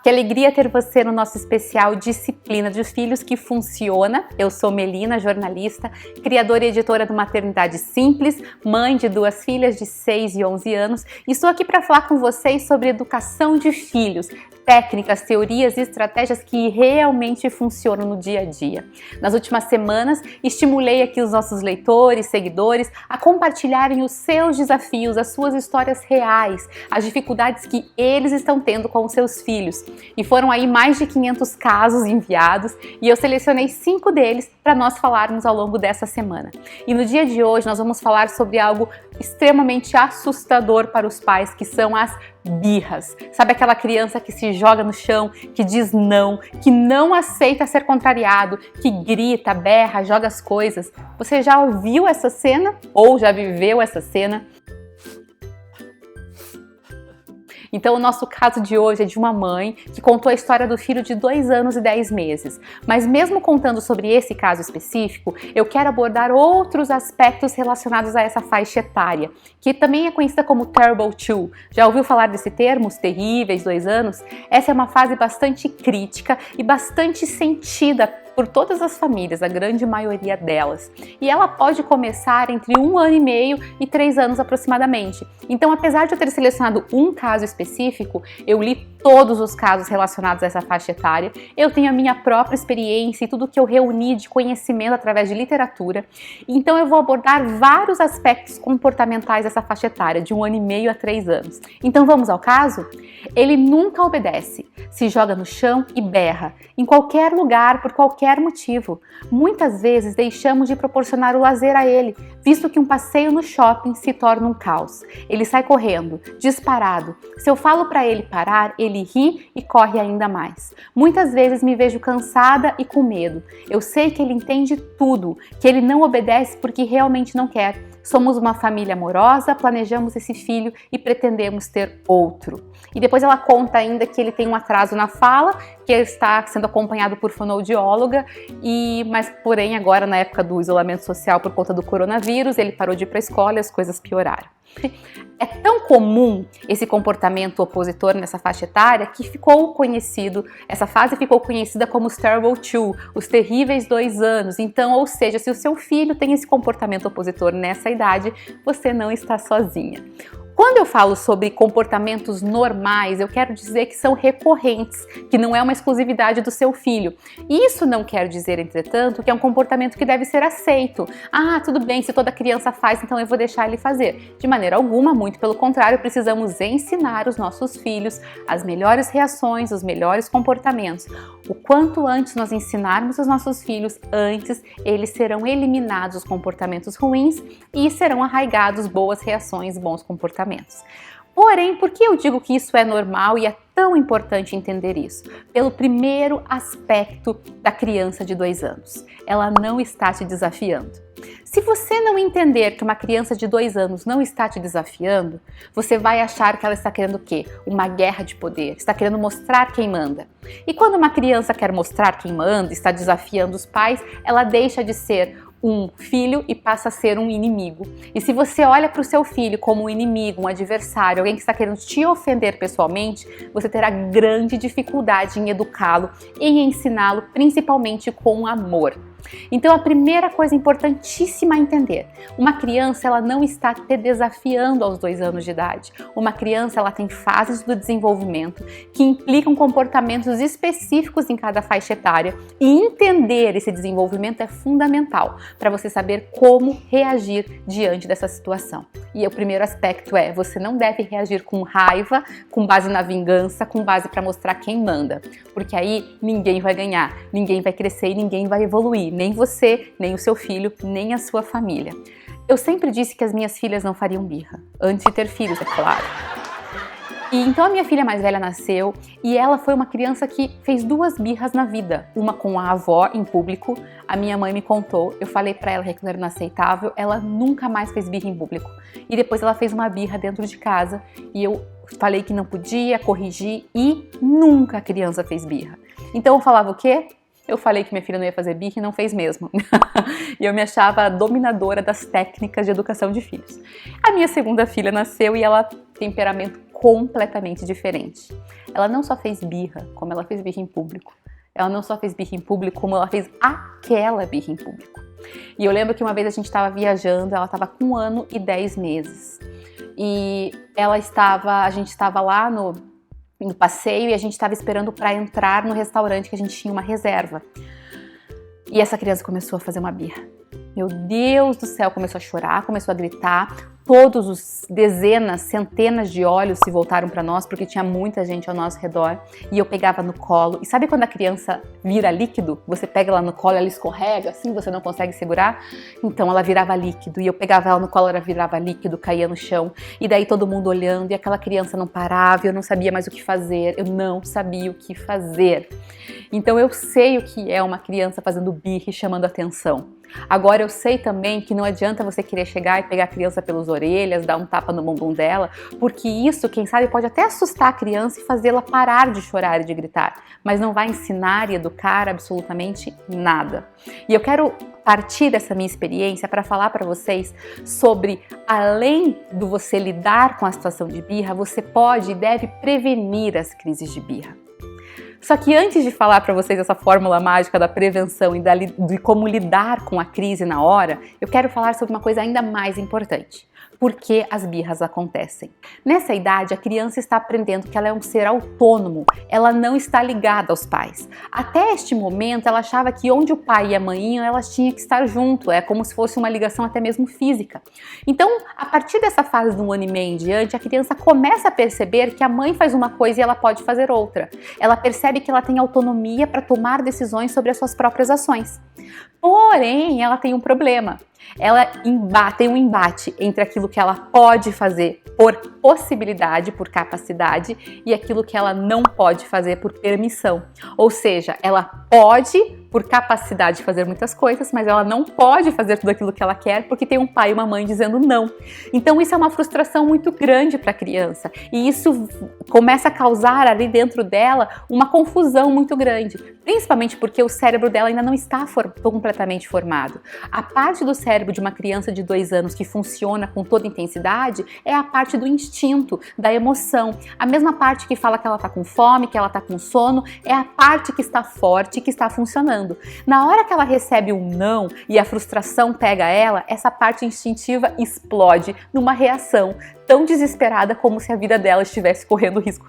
Que alegria ter você no nosso especial Disciplina de Filhos que Funciona. Eu sou Melina, jornalista, criadora e editora do Maternidade Simples, mãe de 2 filhas de 6 e 11 anos, e estou aqui para falar com vocês sobre educação de filhos, técnicas, teorias e estratégias que realmente funcionam no dia a dia. Nas últimas semanas, estimulei aqui os nossos leitores, seguidores, a compartilharem os seus desafios, as suas histórias reais, as dificuldades que eles estão tendo com os seus filhos. E foram aí mais de 500 casos enviados e eu selecionei 5 deles para nós falarmos ao longo dessa semana. E no dia de hoje nós vamos falar sobre algo extremamente assustador para os pais, que são as birras. Sabe aquela criança que se joga no chão, que diz não, que não aceita ser contrariado, que grita, berra, joga as coisas? Você já ouviu essa cena? Ou já viveu essa cena? Então o nosso caso de hoje é de uma mãe que contou a história do filho de 2 anos e 10 meses. Mas mesmo contando sobre esse caso específico, eu quero abordar outros aspectos relacionados a essa faixa etária, que também é conhecida como Terrible 2. Já ouviu falar desse termo, os terríveis 2 anos? Essa é uma fase bastante crítica e bastante sentida por todas as famílias, a grande maioria delas. E ela pode começar entre 1 ano e meio e 3 anos aproximadamente. Então, apesar de eu ter selecionado um caso específico, eu li todos os casos relacionados a essa faixa etária, eu tenho a minha própria experiência e tudo que eu reuni de conhecimento através de literatura. Então eu vou abordar vários aspectos comportamentais dessa faixa etária, de 1 ano e meio a 3 anos. Então vamos ao caso? Ele nunca obedece, se joga no chão e berra, em qualquer lugar, por qualquer motivo. Muitas vezes deixamos de proporcionar o lazer a ele, visto que um passeio no shopping se torna um caos. Ele sai correndo, disparado. Se eu falo para ele parar, ele ri e corre ainda mais. Muitas vezes me vejo cansada e com medo. Eu sei que ele entende tudo, que ele não obedece porque realmente não quer. Somos uma família amorosa, planejamos esse filho e pretendemos ter outro. E depois ela conta ainda que ele tem um atraso na fala, que está sendo acompanhado por fonoaudióloga, mas porém agora na época do isolamento social por conta do coronavírus, ele parou de ir para a escola e as coisas pioraram. É tão comum esse comportamento opositor nessa faixa etária que essa fase ficou conhecida como os Terrible 2, os terríveis 2 anos. Então, ou seja, se o seu filho tem esse comportamento opositor nessa idade, você não está sozinha. Quando eu falo sobre comportamentos normais, eu quero dizer que são recorrentes, que não é uma exclusividade do seu filho. Isso não quer dizer, entretanto, que é um comportamento que deve ser aceito. Ah, tudo bem, se toda criança faz, então eu vou deixar ele fazer. De maneira alguma, muito pelo contrário, precisamos ensinar os nossos filhos as melhores reações, os melhores comportamentos. O quanto antes nós ensinarmos os nossos filhos, antes eles serão eliminados os comportamentos ruins e serão arraigados boas reações, bons comportamentos. Porém, por que eu digo que isso é normal e é tão importante entender isso? Pelo primeiro aspecto da criança de 2 anos. Ela não está te desafiando. Se você não entender que uma criança de 2 anos não está te desafiando, você vai achar que ela está querendo o quê? Uma guerra de poder, está querendo mostrar quem manda. E quando uma criança quer mostrar quem manda, está desafiando os pais, ela deixa de ser um filho e passa a ser um inimigo. E se você olha para o seu filho como um inimigo, um adversário, alguém que está querendo te ofender pessoalmente, você terá grande dificuldade em educá-lo e em ensiná-lo, principalmente com amor. Então a primeira coisa importantíssima a entender, uma criança ela não está te desafiando aos 2 anos de idade. Uma criança ela tem fases do desenvolvimento que implicam comportamentos específicos em cada faixa etária e entender esse desenvolvimento é fundamental para você saber como reagir diante dessa situação. E o primeiro aspecto é, você não deve reagir com raiva, com base na vingança, com base para mostrar quem manda, porque aí ninguém vai ganhar, ninguém vai crescer e ninguém vai evoluir. Nem você, nem o seu filho, nem a sua família. Eu sempre disse que as minhas filhas não fariam birra, antes de ter filhos, é claro. E então a minha filha mais velha nasceu e ela foi uma criança que fez 2 birras na vida. Uma com a avó em público, a minha mãe me contou, eu falei pra ela que aquilo era inaceitável, ela nunca mais fez birra em público. E depois ela fez uma birra dentro de casa e eu falei que não podia, corrigi e nunca a criança fez birra. Então eu falava o quê? Eu falei que minha filha não ia fazer birra e não fez mesmo. E eu me achava a dominadora das técnicas de educação de filhos. A minha segunda filha nasceu e ela temperamento completamente diferente. Ela não só fez birra, como ela fez birra em público. Ela não só fez birra em público, como ela fez aquela birra em público. E eu lembro que uma vez a gente estava viajando, ela estava com 1 ano e 10 meses. E a gente estava lá no passeio e a gente estava esperando para entrar no restaurante que a gente tinha uma reserva. E essa criança começou a fazer uma birra. Meu Deus do céu, começou a chorar, começou a gritar. Todos os dezenas, centenas de olhos se voltaram para nós, porque tinha muita gente ao nosso redor. E eu pegava no colo. E sabe quando a criança vira líquido? Você pega ela no colo, ela escorrega, assim, você não consegue segurar? Então ela virava líquido. E eu pegava ela no colo, ela virava líquido, caía no chão. E daí todo mundo olhando, e aquela criança não parava, eu não sabia mais o que fazer. Eu não sabia o que fazer. Então eu sei o que é uma criança fazendo birra e chamando atenção. Agora eu sei também que não adianta você querer chegar e pegar a criança pelas orelhas, dar um tapa no bumbum dela, porque isso, quem sabe, pode até assustar a criança e fazê-la parar de chorar e de gritar, mas não vai ensinar e educar absolutamente nada. E eu quero partir dessa minha experiência para falar para vocês sobre, além do você lidar com a situação de birra, você pode e deve prevenir as crises de birra. Só que antes de falar para vocês essa fórmula mágica da prevenção e de como lidar com a crise na hora, eu quero falar sobre uma coisa ainda mais importante. Por que as birras acontecem? Nessa idade, a criança está aprendendo que ela é um ser autônomo, ela não está ligada aos pais. Até este momento, ela achava que onde o pai e a mãe iam, elas tinham que estar junto, é como se fosse uma ligação até mesmo física. Então, a partir dessa fase de 1 ano e meio em diante, a criança começa a perceber que a mãe faz uma coisa e ela pode fazer outra. Ela percebe que ela tem autonomia para tomar decisões sobre as suas próprias ações. Porém, ela tem um problema. Ela tem um embate entre aquilo que ela pode fazer por possibilidade, por capacidade, e aquilo que ela não pode fazer por permissão. Ou seja, ela pode, por capacidade, fazer muitas coisas, mas ela não pode fazer tudo aquilo que ela quer porque tem um pai e uma mãe dizendo não. Então isso é uma frustração muito grande para a criança e isso começa a causar ali dentro dela uma confusão muito grande, principalmente porque o cérebro dela ainda não está completamente formado. A parte do cérebro de uma criança de 2 anos que funciona com toda intensidade é a parte do instinto, da emoção. A mesma parte que fala que ela está com fome, que ela está com sono, é a parte que está forte, que está funcionando. Na hora que ela recebe um não e a frustração pega ela, essa parte instintiva explode numa reação tão desesperada como se a vida dela estivesse correndo risco.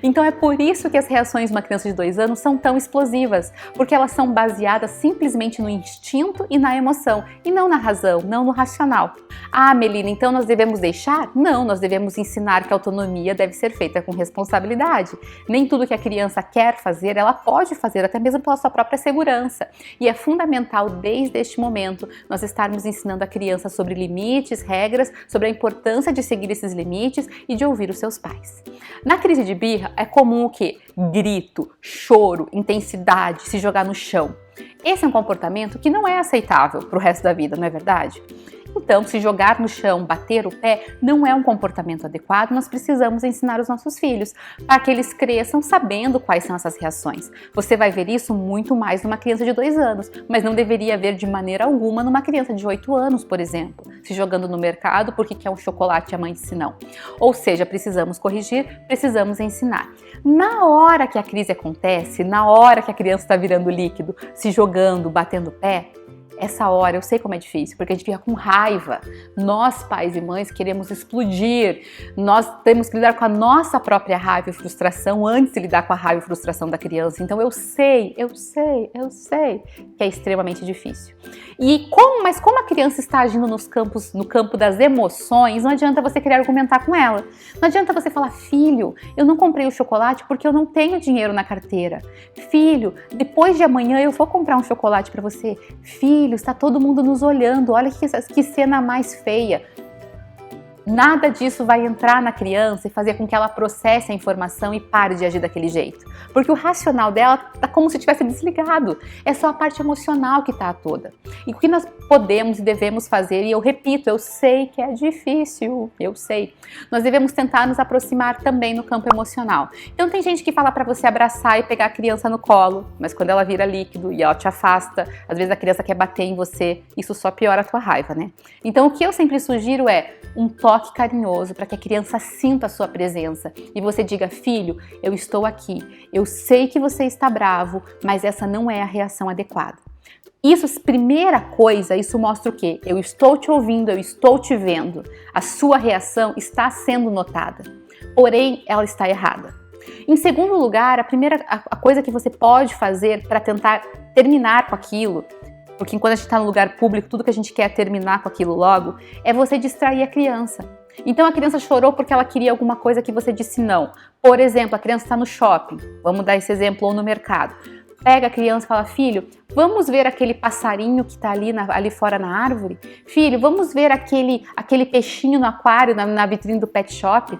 Então é por isso que as reações de uma criança de 2 anos são tão explosivas, porque elas são baseadas simplesmente no instinto e na emoção, e não na razão, não no racional. Ah, Melina, então nós devemos deixar? Não, nós devemos ensinar que a autonomia deve ser feita com responsabilidade. Nem tudo que a criança quer fazer, ela pode fazer, até mesmo pela sua própria segurança. E é fundamental, desde este momento, nós estarmos ensinando a criança sobre limites, regras, sobre a importância de seguir esses limites e de ouvir os seus pais. Na crise de birra, é comum o quê? Grito, choro, intensidade, se jogar no chão. Esse é um comportamento que não é aceitável para o resto da vida, não é verdade? Então, se jogar no chão, bater o pé, não é um comportamento adequado, nós precisamos ensinar os nossos filhos, para que eles cresçam sabendo quais são essas reações. Você vai ver isso muito mais numa criança de 2 anos, mas não deveria ver de maneira alguma numa criança de 8 anos, por exemplo, se jogando no mercado porque quer um chocolate e a mãe disse não. Ou seja, precisamos corrigir, precisamos ensinar. Na hora que a crise acontece, na hora que a criança está virando líquido, se jogando, batendo o pé, essa hora eu sei como é difícil, porque a gente fica com raiva. Nós, pais e mães, queremos explodir. Nós temos que lidar com a nossa própria raiva e frustração antes de lidar com a raiva e frustração da criança. Então eu sei que é extremamente difícil. Mas como a criança está agindo no campo das emoções, não adianta você querer argumentar com ela. Não adianta você falar, filho, eu não comprei o chocolate porque eu não tenho dinheiro na carteira. Filho, depois de amanhã eu vou comprar um chocolate para você. Filho, está todo mundo nos olhando, olha que cena mais feia. Nada disso vai entrar na criança e fazer com que ela processe a informação e pare de agir daquele jeito. Porque o racional dela está como se tivesse desligado. É só a parte emocional que está toda. E o que nós podemos e devemos fazer, e eu repito, eu sei que é difícil, eu sei. Nós devemos tentar nos aproximar também no campo emocional. Então tem gente que fala para você abraçar e pegar a criança no colo, mas quando ela vira líquido e ela te afasta, às vezes a criança quer bater em você, isso só piora a tua raiva, né? Então o que eu sempre sugiro é um toque toque carinhoso para que a criança sinta a sua presença e você diga: filho, eu estou aqui, eu sei que você está bravo, mas essa não é a reação adequada. Isso, primeira coisa, isso mostra o quê? Eu estou te ouvindo, eu estou te vendo. A sua reação está sendo notada, porém ela está errada. Em segundo lugar, a coisa que você pode fazer para tentar terminar com aquilo, porque quando a gente está no lugar público, tudo que a gente quer é terminar com aquilo logo, é você distrair a criança. Então a criança chorou porque ela queria alguma coisa que você disse não. Por exemplo, a criança está no shopping, vamos dar esse exemplo, ou no mercado. Pega a criança e fala: filho, vamos ver aquele passarinho que está ali fora na árvore? Filho, vamos ver aquele peixinho no aquário, na vitrine do pet shop?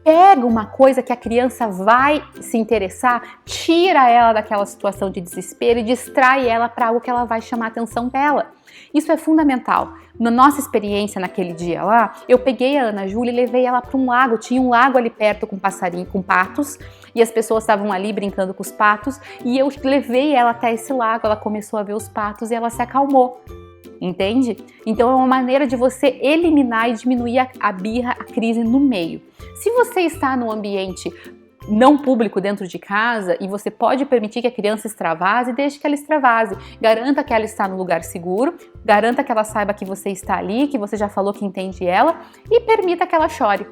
Pega uma coisa que a criança vai se interessar, tira ela daquela situação de desespero e distrai ela para algo que ela vai chamar a atenção dela. Isso é fundamental. Na nossa experiência naquele dia lá, eu peguei a Ana Júlia e levei ela para um lago. Tinha um lago ali perto com passarinho, com patos, e as pessoas estavam ali brincando com os patos, e eu levei ela até esse lago. Ela começou a ver os patos e ela se acalmou. Entende? Então é uma maneira de você eliminar e diminuir a birra, a crise no meio. Se você está num ambiente não público dentro de casa e você pode permitir que a criança extravase, deixe que ela extravase. Garanta que ela está no lugar seguro, garanta que ela saiba que você está ali, que você já falou que entende ela e permita que ela chore.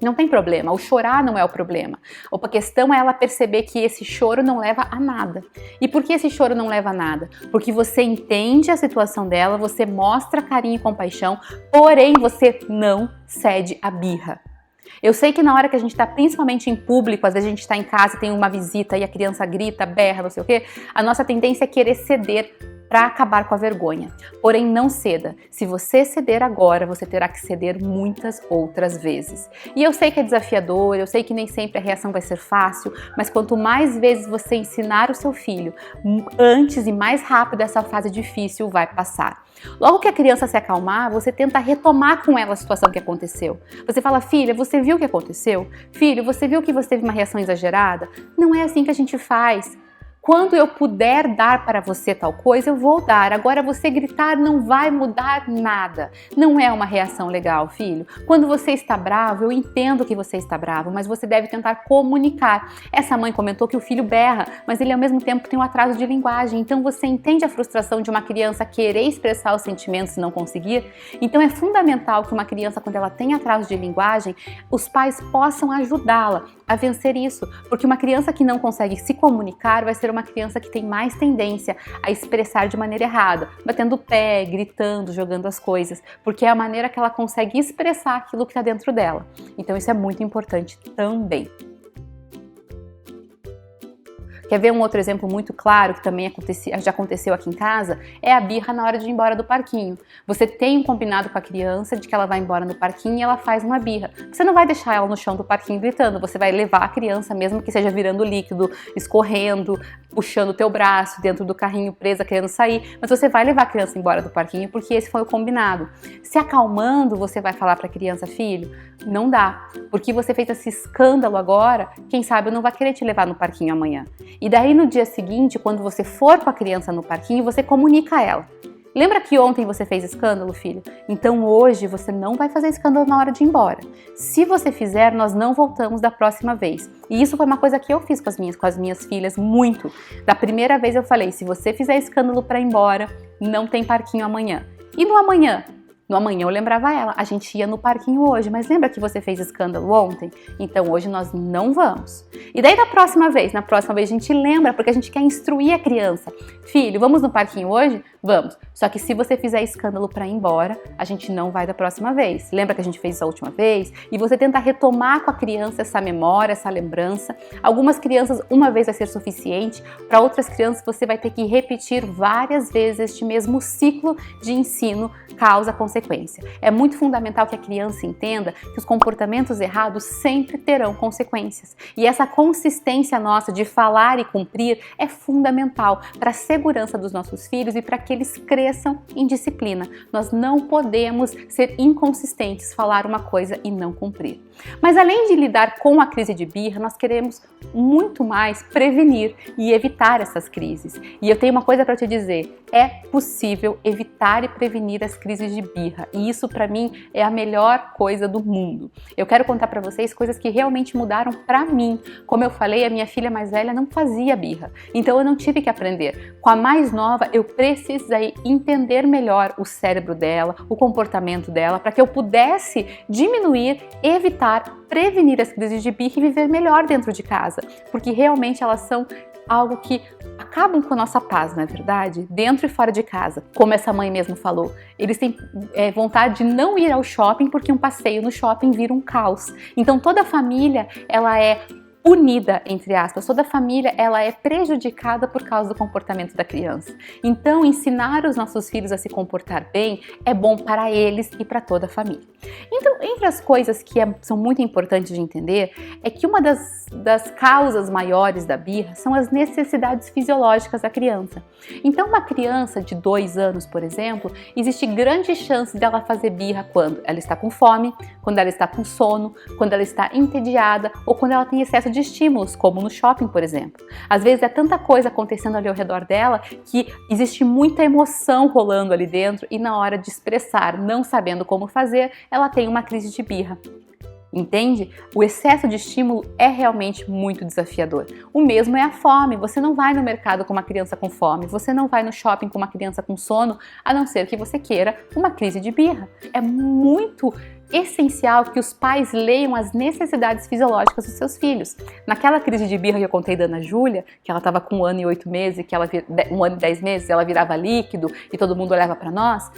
Não tem problema, o chorar não é o problema. A questão é ela perceber que esse choro não leva a nada. E por que esse choro não leva a nada? Porque você entende a situação dela, você mostra carinho e compaixão, porém você não cede à birra. Eu sei que na hora que a gente está principalmente em público, às vezes a gente está em casa, tem uma visita e a criança grita, berra, não sei o quê, a nossa tendência é querer ceder para acabar com a vergonha. Porém, não ceda. Se você ceder agora, você terá que ceder muitas outras vezes. E eu sei que é desafiador, eu sei que nem sempre a reação vai ser fácil, mas quanto mais vezes você ensinar o seu filho, antes e mais rápido essa fase difícil vai passar. Logo que a criança se acalmar, você tenta retomar com ela a situação que aconteceu. Você fala: filha, você viu o que aconteceu? Filho, você viu que você teve uma reação exagerada? Não é assim que a gente faz. Quando eu puder dar para você tal coisa, eu vou dar. Agora você gritar não vai mudar nada. Não é uma reação legal, filho. Quando você está bravo, eu entendo que você está bravo, mas você deve tentar comunicar. Essa mãe comentou que o filho berra, mas ele ao mesmo tempo tem um atraso de linguagem. Então você entende a frustração de uma criança querer expressar os sentimentos e não conseguir? Então é fundamental que uma criança, quando ela tem atraso de linguagem, os pais possam ajudá-la a vencer isso. Porque uma criança que não consegue se comunicar vai ser uma criança que tem mais tendência a expressar de maneira errada, batendo o pé, gritando, jogando as coisas, porque é a maneira que ela consegue expressar aquilo que está dentro dela. Então isso é muito importante também. Quer ver um outro exemplo muito claro que também já aconteceu aqui em casa? É a birra na hora de ir embora do parquinho. Você tem um combinado com a criança de que ela vai embora no parquinho e ela faz uma birra. Você não vai deixar ela no chão do parquinho gritando, você vai levar a criança, mesmo que seja virando líquido, escorrendo, puxando o teu braço dentro do carrinho presa, querendo sair, mas você vai levar a criança embora do parquinho porque esse foi o combinado. Se acalmando, você vai falar para a criança: filho, não dá, porque você fez esse escândalo agora, quem sabe eu não vai querer te levar no parquinho amanhã. E daí no dia seguinte, quando você for com a criança no parquinho, você comunica a ela: lembra que ontem você fez escândalo, filho? Então hoje você não vai fazer escândalo na hora de ir embora. Se você fizer, nós não voltamos da próxima vez. E isso foi uma coisa que eu fiz com as minhas filhas muito. Da primeira vez eu falei: se você fizer escândalo para ir embora, não tem parquinho amanhã. E no amanhã? No amanhã eu lembrava ela: a gente ia no parquinho hoje, mas lembra que você fez escândalo ontem? Então hoje nós não vamos. E daí na próxima vez a gente lembra, porque a gente quer instruir a criança: filho, vamos no parquinho hoje? Vamos. Só que se você fizer escândalo para ir embora, a gente não vai da próxima vez. Lembra que a gente fez isso a última vez? E você tenta retomar com a criança essa memória, essa lembrança. Algumas crianças uma vez vai ser suficiente, para outras crianças você vai ter que repetir várias vezes este mesmo ciclo de ensino causa-consequência. É muito fundamental que a criança entenda que os comportamentos errados sempre terão consequências. E essa consistência nossa de falar e cumprir é fundamental para a segurança dos nossos filhos e para que eles cresçam em disciplina. Nós não podemos ser inconsistentes, falar uma coisa e não cumprir. Mas além de lidar com a crise de birra, nós queremos muito mais prevenir e evitar essas crises. E eu tenho uma coisa para te dizer, é possível evitar e prevenir as crises de birra. E isso para mim é a melhor coisa do mundo. Eu quero contar para vocês coisas que realmente mudaram para mim. Como eu falei, a minha filha mais velha não fazia birra, então eu não tive que aprender. Com a mais nova, eu precisei entender melhor o cérebro dela, o comportamento dela, para que eu pudesse diminuir, evitar, prevenir as crises de birra e viver melhor dentro de casa, porque realmente elas são algo que acabam com a nossa paz, não é verdade? Dentro e fora de casa. Como essa mãe mesmo falou, eles têm vontade de não ir ao shopping porque um passeio no shopping vira um caos. Então toda a família, ela é punida, entre aspas, toda a família ela é prejudicada por causa do comportamento da criança. Então, ensinar os nossos filhos a se comportar bem é bom para eles e para toda a família. Então, entre as coisas que são muito importantes de entender, é que uma das causas maiores da birra são as necessidades fisiológicas da criança. Então, uma criança de 2 anos, por exemplo, existe grande chance dela fazer birra quando ela está com fome, quando ela está com sono, quando ela está entediada ou quando ela tem excesso de estímulos, como no shopping, por exemplo. Às vezes é tanta coisa acontecendo ali ao redor dela que existe muita emoção rolando ali dentro e na hora de expressar, não sabendo como fazer, ela tem uma crise de birra. Entende? O excesso de estímulo é realmente muito desafiador. O mesmo é a fome. Você não vai no mercado com uma criança com fome, você não vai no shopping com uma criança com sono, a não ser que você queira uma crise de birra. É muito essencial que os pais leiam as necessidades fisiológicas dos seus filhos. Naquela crise de birra que eu contei da Ana Júlia, que ela estava com 1 ano e 8 meses, 1 ano e 10 meses, ela virava líquido e todo mundo olhava para nós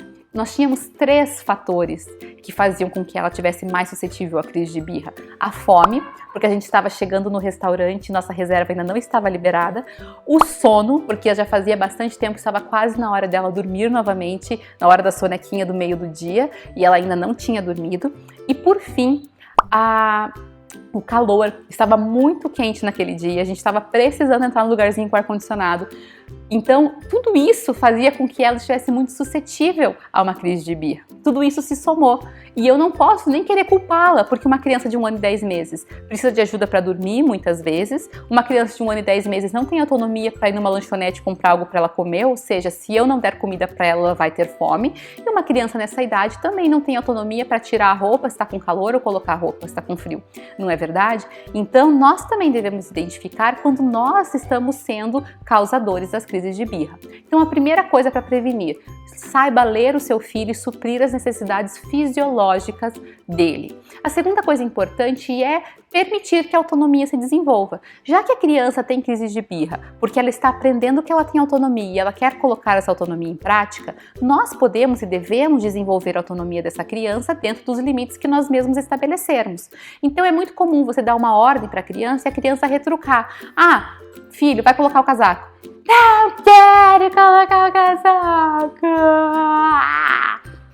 tínhamos 3 fatores que faziam com que ela tivesse mais suscetível à crise de birra. A fome, porque a gente estava chegando no restaurante, nossa reserva ainda não estava liberada. O sono, porque já fazia bastante tempo, estava quase na hora dela dormir novamente, na hora da sonequinha do meio do dia, e ela ainda não tinha dormido. E por fim, o calor, estava muito quente naquele dia, a gente estava precisando entrar num lugarzinho com ar-condicionado. Então, tudo isso fazia com que ela estivesse muito suscetível a uma crise de birra. Tudo isso se somou. E eu não posso nem querer culpá-la, porque uma criança de 1 ano e 10 meses precisa de ajuda para dormir, muitas vezes. Uma criança de 1 ano e 10 meses não tem autonomia para ir numa lanchonete comprar algo para ela comer, ou seja, se eu não der comida para ela, ela vai ter fome. E uma criança nessa idade também não tem autonomia para tirar a roupa se está com calor ou colocar a roupa se está com frio. Não é verdade? Então, nós também devemos identificar quando nós estamos sendo causadores das crises de birra. Então, a primeira coisa para prevenir, saiba ler o seu filho e suprir as necessidades fisiológicas dele. A segunda coisa importante é permitir que a autonomia se desenvolva. Já que a criança tem crise de birra, porque ela está aprendendo que ela tem autonomia e ela quer colocar essa autonomia em prática, nós podemos e devemos desenvolver a autonomia dessa criança dentro dos limites que nós mesmos estabelecermos. Então é muito comum você dar uma ordem para a criança e a criança retrucar. Ah, filho, vai colocar o casaco. Não quero colocar o casaco!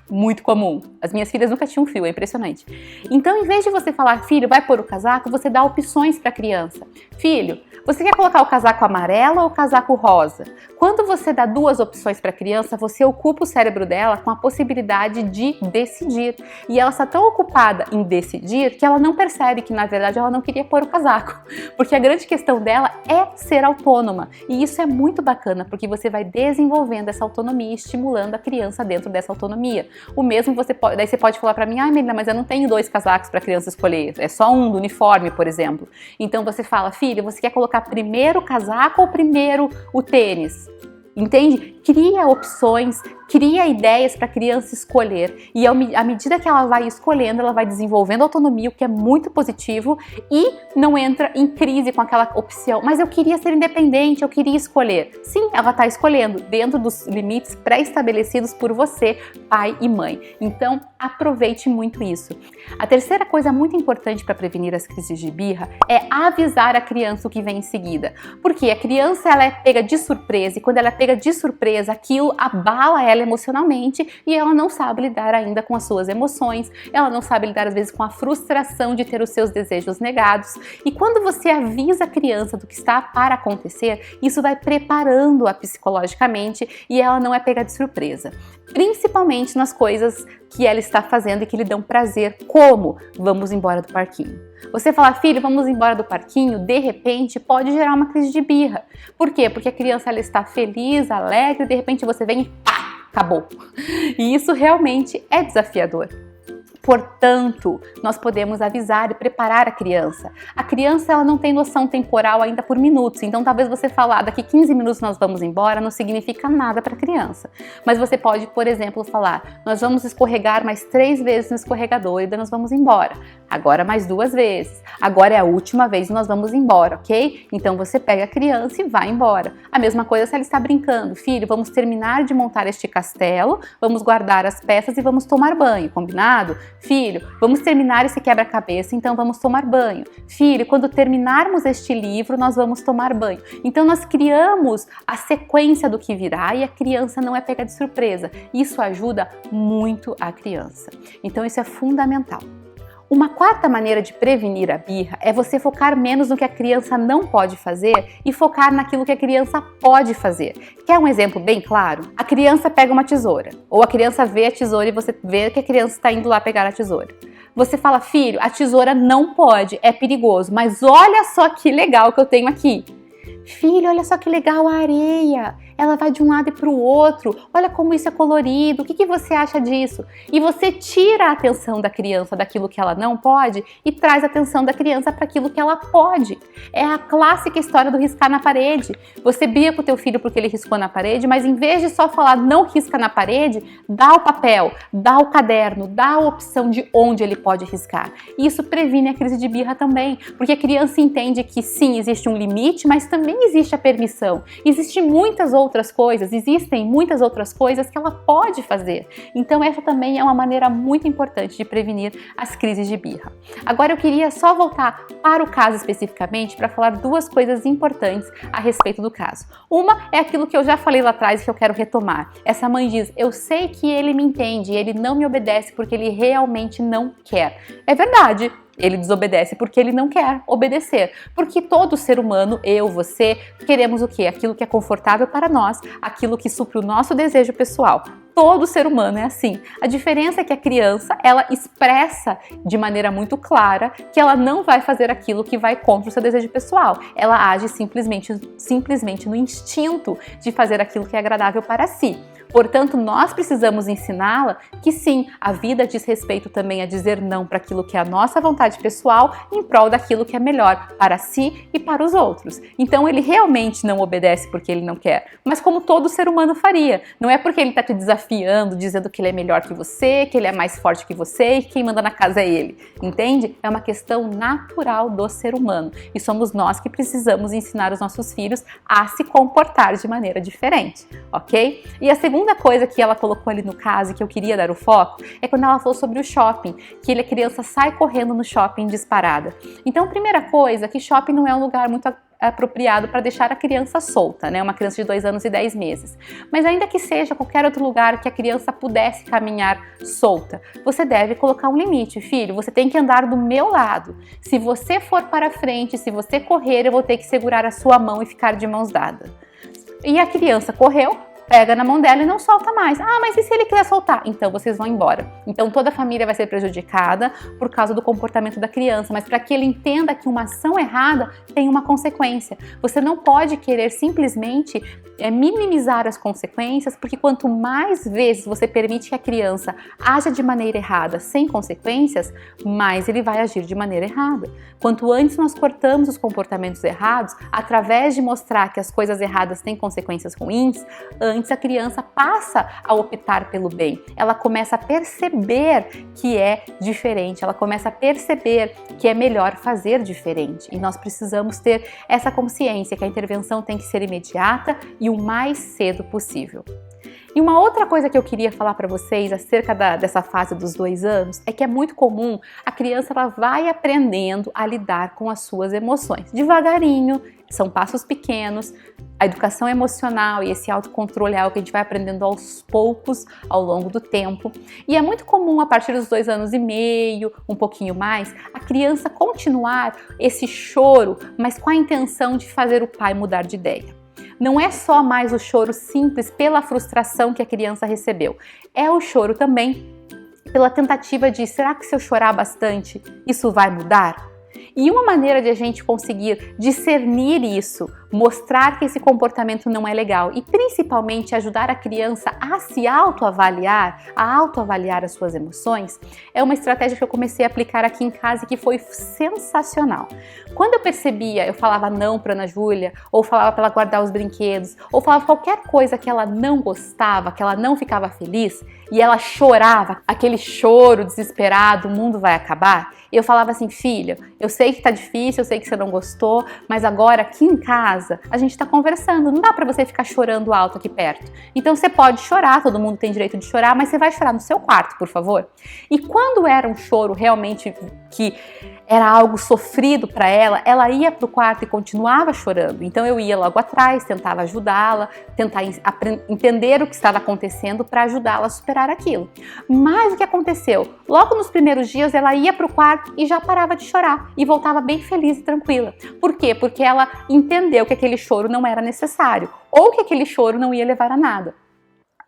Muito comum. As minhas filhas nunca tinham fio, é impressionante. Então, em vez de você falar, filho, vai pôr o casaco, você dá opções para a criança. Filho, você quer colocar o casaco amarelo ou o casaco rosa? Quando você dá 2 opções para a criança, você ocupa o cérebro dela com a possibilidade de decidir. E ela está tão ocupada em decidir que ela não percebe que, na verdade, ela não queria pôr o casaco. Porque a grande questão dela é ser autônoma. E isso é muito bacana, porque você vai desenvolvendo essa autonomia e estimulando a criança dentro dessa autonomia. O mesmo daí você pode falar para mim, Melina, mas eu não tenho 2 casacos para a criança escolher, é só um do uniforme, por exemplo. Então você fala, filha, você quer colocar primeiro o casaco ou primeiro o tênis? Entende? Cria opções, cria ideias para a criança escolher e à medida que ela vai escolhendo, ela vai desenvolvendo autonomia, o que é muito positivo e não entra em crise com aquela opção. Mas eu queria ser independente, eu queria escolher. Sim, ela está escolhendo dentro dos limites pré-estabelecidos por você, pai e mãe. Então, aproveite muito isso. A terceira coisa muito importante para prevenir as crises de birra é avisar a criança o que vem em seguida. Porque a criança ela é pega de surpresa e quando ela é pega de surpresa, aquilo abala ela emocionalmente e ela não sabe lidar ainda com as suas emoções, ela não sabe lidar às vezes com a frustração de ter os seus desejos negados. E quando você avisa a criança do que está para acontecer, isso vai preparando-a psicologicamente e ela não é pega de surpresa. Principalmente nas coisas que ela está fazendo e que lhe dão prazer, como vamos embora do parquinho. Você falar, filho, vamos embora do parquinho, de repente pode gerar uma crise de birra. Por quê? Porque a criança ela está feliz, alegre, de repente você vem e pá, acabou. E isso realmente é desafiador. Portanto, nós podemos avisar e preparar a criança. A criança ela não tem noção temporal ainda por minutos, então talvez você falar daqui 15 minutos nós vamos embora não significa nada para a criança. Mas você pode, por exemplo, falar, nós vamos escorregar mais 3 vezes no escorregador e daí nós vamos embora. Agora mais 2 vezes. Agora é a última vez e nós vamos embora, ok? Então você pega a criança e vai embora. A mesma coisa se ela está brincando. Filho, vamos terminar de montar este castelo, vamos guardar as peças e vamos tomar banho, combinado? Filho, vamos terminar esse quebra-cabeça, então vamos tomar banho. Filho, quando terminarmos este livro, nós vamos tomar banho. Então nós criamos a sequência do que virá e a criança não é pega de surpresa. Isso ajuda muito a criança. Então isso é fundamental. Uma quarta maneira de prevenir a birra é você focar menos no que a criança não pode fazer e focar naquilo que a criança pode fazer. Quer um exemplo bem claro? A criança pega uma tesoura, ou a criança vê a tesoura e você vê que a criança está indo lá pegar a tesoura. Você fala, filho, a tesoura não pode, é perigoso, mas olha só que legal que eu tenho aqui. Filho, olha só que legal a areia, ela vai de um lado e para o outro, olha como isso é colorido, o que você acha disso? E você tira a atenção da criança daquilo que ela não pode e traz a atenção da criança para aquilo que ela pode. É a clássica história do riscar na parede. Você briga com o teu filho porque ele riscou na parede, mas em vez de só falar não risca na parede, dá o papel, dá o caderno, dá a opção de onde ele pode riscar. E isso previne a crise de birra também, porque a criança entende que sim, existe um limite, mas também existe a permissão. Existem muitas outras coisas que ela pode fazer. Então essa também é uma maneira muito importante de prevenir as crises de birra. Agora eu queria só voltar para o caso especificamente para falar 2 coisas importantes a respeito do caso. Uma é aquilo que eu já falei lá atrás e que eu quero retomar. Essa mãe diz, eu sei que ele me entende, ele não me obedece porque ele realmente não quer. É verdade. Ele desobedece porque ele não quer obedecer. Porque todo ser humano, eu, você, queremos o quê? Aquilo que é confortável para nós, aquilo que supre o nosso desejo pessoal. Todo ser humano é assim. A diferença é que a criança, ela expressa de maneira muito clara que ela não vai fazer aquilo que vai contra o seu desejo pessoal. Ela age simplesmente no instinto de fazer aquilo que é agradável para si. Portanto, nós precisamos ensiná-la que sim, a vida diz respeito também a dizer não para aquilo que é a nossa vontade pessoal em prol daquilo que é melhor para si e para os outros. Então, ele realmente não obedece porque ele não quer, mas como todo ser humano faria. Não é porque ele está te desafiando, dizendo que ele é melhor que você, que ele é mais forte que você e que quem manda na casa é ele. Entende? É uma questão natural do ser humano e somos nós que precisamos ensinar os nossos filhos a se comportar de maneira diferente, ok? E a segunda coisa que ela colocou ali no caso e que eu queria dar o foco é quando ela falou sobre o shopping, que a criança sai correndo no shopping disparada. Então, primeira coisa, que shopping não é um lugar muito apropriado para deixar a criança solta, né? Uma criança de 2 anos e 10 meses. Mas ainda que seja qualquer outro lugar que a criança pudesse caminhar solta, você deve colocar um limite, filho, você tem que andar do meu lado. Se você for para frente, se você correr, eu vou ter que segurar a sua mão e ficar de mãos dadas. E a criança correu, pega na mão dela e não solta mais. Ah, mas e se ele quiser soltar? Então vocês vão embora. Então toda a família vai ser prejudicada por causa do comportamento da criança, mas para que ele entenda que uma ação errada tem uma consequência. Você não pode querer simplesmente minimizar as consequências, porque quanto mais vezes você permite que a criança haja de maneira errada, sem consequências, mais ele vai agir de maneira errada. Quanto antes nós cortamos os comportamentos errados, através de mostrar que as coisas erradas têm consequências ruins, antes a criança passa a optar pelo bem. Ela começa a perceber que é diferente, ela começa a perceber que é melhor fazer diferente. E nós precisamos ter essa consciência que a intervenção tem que ser imediata e o mais cedo possível. E uma outra coisa que eu queria falar para vocês acerca dessa fase dos 2 anos é que é muito comum a criança ela vai aprendendo a lidar com as suas emoções. Devagarinho, são passos pequenos, a educação emocional e esse autocontrole é algo que a gente vai aprendendo aos poucos ao longo do tempo. E é muito comum a partir dos 2 anos e meio, um pouquinho mais, a criança continuar esse choro, mas com a intenção de fazer o pai mudar de ideia. Não é só mais o choro simples pela frustração que a criança recebeu, é o choro também pela tentativa de, será que se eu chorar bastante, isso vai mudar? E uma maneira de a gente conseguir discernir isso, mostrar que esse comportamento não é legal e principalmente ajudar a criança a se autoavaliar, as suas emoções, é uma estratégia que eu comecei a aplicar aqui em casa e que foi sensacional. Quando eu percebia, eu falava não para Ana Júlia, ou falava para ela guardar os brinquedos, ou falava qualquer coisa que ela não gostava, que ela não ficava feliz, e ela chorava, aquele choro desesperado, o mundo vai acabar, eu falava assim, filha, eu sei que tá difícil, eu sei que você não gostou, mas agora aqui em casa a gente tá conversando, não dá pra você ficar chorando alto aqui perto. Então você pode chorar, todo mundo tem direito de chorar, mas você vai chorar no seu quarto, por favor. E quando era um choro realmente que era algo sofrido para ela ia para o quarto e continuava chorando. Então eu ia logo atrás, tentava ajudá-la, tentar entender o que estava acontecendo para ajudá-la a superar aquilo. Mas o que aconteceu? Logo nos primeiros dias ela ia para o quarto e já parava de chorar e voltava bem feliz e tranquila. Por quê? Porque ela entendeu que aquele choro não era necessário ou que aquele choro não ia levar a nada.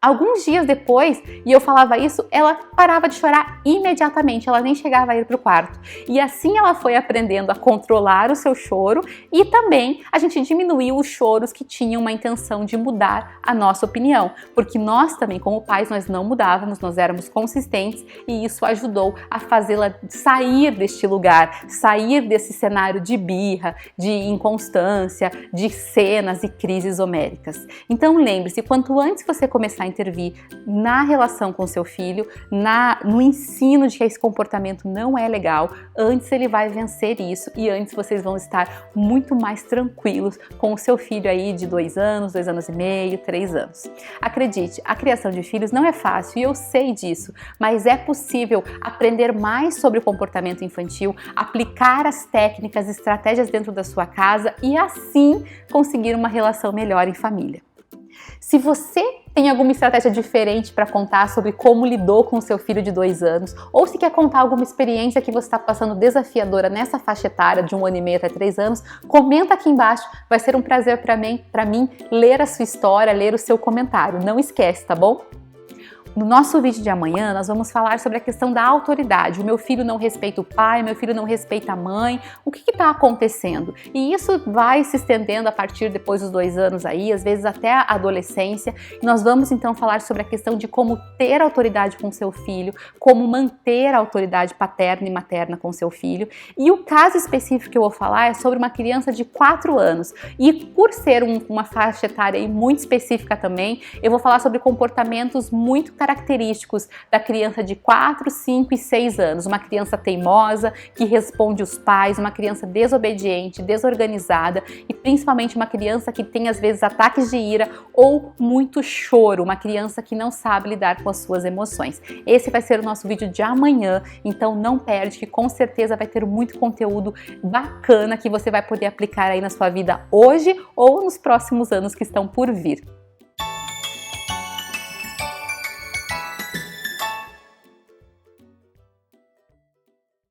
Alguns dias depois, e eu falava isso, ela parava de chorar imediatamente, ela nem chegava a ir para o quarto. E assim ela foi aprendendo a controlar o seu choro e também a gente diminuiu os choros que tinham uma intenção de mudar a nossa opinião. Porque nós também, como pais, nós não mudávamos, nós éramos consistentes e isso ajudou a fazê-la sair deste lugar, sair desse cenário de birra, de inconstância, de cenas e crises homéricas. Então lembre-se, quanto antes você começar a intervir na relação com seu filho, no ensino de que esse comportamento não é legal, antes ele vai vencer isso e antes vocês vão estar muito mais tranquilos com o seu filho aí de 2 anos, 2 anos e meio, 3 anos. Acredite, a criação de filhos não é fácil e eu sei disso, mas é possível aprender mais sobre o comportamento infantil, aplicar as técnicas, estratégias dentro da sua casa e assim conseguir uma relação melhor em família. Se você tem alguma estratégia diferente para contar sobre como lidou com o seu filho de 2 anos, ou se quer contar alguma experiência que você está passando desafiadora nessa faixa etária de 1 ano e meio até 3 anos, comenta aqui embaixo, vai ser um prazer para mim ler a sua história, ler o seu comentário. Não esquece, tá bom? No nosso vídeo de amanhã, nós vamos falar sobre a questão da autoridade. O meu filho não respeita o pai, meu filho não respeita a mãe. O que está acontecendo? E isso vai se estendendo a partir depois dos 2 anos aí, às vezes até a adolescência. E nós vamos então falar sobre a questão de como ter autoridade com seu filho, como manter a autoridade paterna e materna com seu filho. E o caso específico que eu vou falar é sobre uma criança de 4 anos. E por ser uma faixa etária aí muito específica também, eu vou falar sobre comportamentos muito característicos da criança de 4, 5 e 6 anos. Uma criança teimosa, que responde os pais, uma criança desobediente, desorganizada e principalmente uma criança que tem às vezes ataques de ira ou muito choro, uma criança que não sabe lidar com as suas emoções. Esse vai ser o nosso vídeo de amanhã, então não perde que com certeza vai ter muito conteúdo bacana que você vai poder aplicar aí na sua vida hoje ou nos próximos anos que estão por vir.